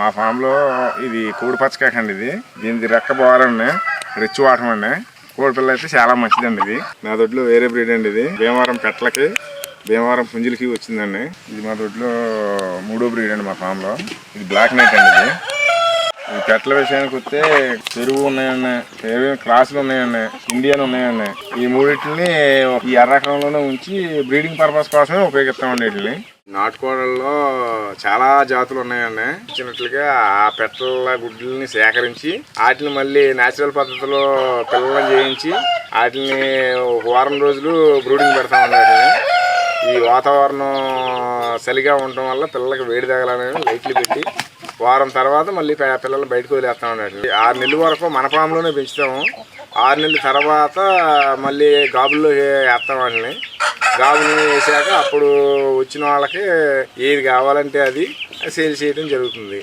మా ఫామ్ లో ఇది కోడి పచ్చకాకండి. ఇది దీనికి రెక్క బాగాలండి, రిచ్ వాటం అండి. కోడి పిల్ల అయితే చాలా మంచిదండి. ఇది నా దొడ్లో వేరే బ్రీడ్ అండి. ఇది భీమవరం పెట్టలకి, భీమవరం పుంజులకి వచ్చిందండి. ఇది మా దొడ్లో 3వ బ్రీడ్ అండి మా ఫామ్ లో. ఇది బ్లాక్ నైట్ అండి. ఇది ఈ పెట్టల విషయానికి వస్తే పెరుగు ఉన్నాయండి, క్రాసులు ఉన్నాయండి, ఇండియన్ ఉన్నాయండి. ఈ మూడింటిని ఈ ఎర్రకంలోనే ఉంచి బ్రీడింగ్ పర్పస్ కోసమే ఉపయోగిస్తామండి. వీటిని నాటుకోడల్లో చాలా జాతులు ఉన్నాయండి. ఇచ్చినట్లుగా ఆ పెట్టల గుడ్లని సేకరించి వాటిని మళ్ళీ నేచురల్ పద్ధతిలో పిల్లలను చేయించి వాటిని ఒక వారం రోజులు బ్రూడింగ్ పెడతామండి. వాటిని ఈ వాతావరణం చలిగా ఉండటం వల్ల పిల్లలకి వేడి తగలని లైట్లు పెట్టి వారం తర్వాత మళ్ళీ పిల్లలు బయటకు వదిలేస్తామండి. 6 నెలల వరకు మన ఫామ్లోనే పెంచుతాము. 6 నెలల తర్వాత మళ్ళీ గాబుల్లో వేస్తాం. వాటిని గాబులు వేసాక అప్పుడు వచ్చిన వాళ్ళకి ఏది కావాలంటే అది సేల్ చేయడం జరుగుతుంది.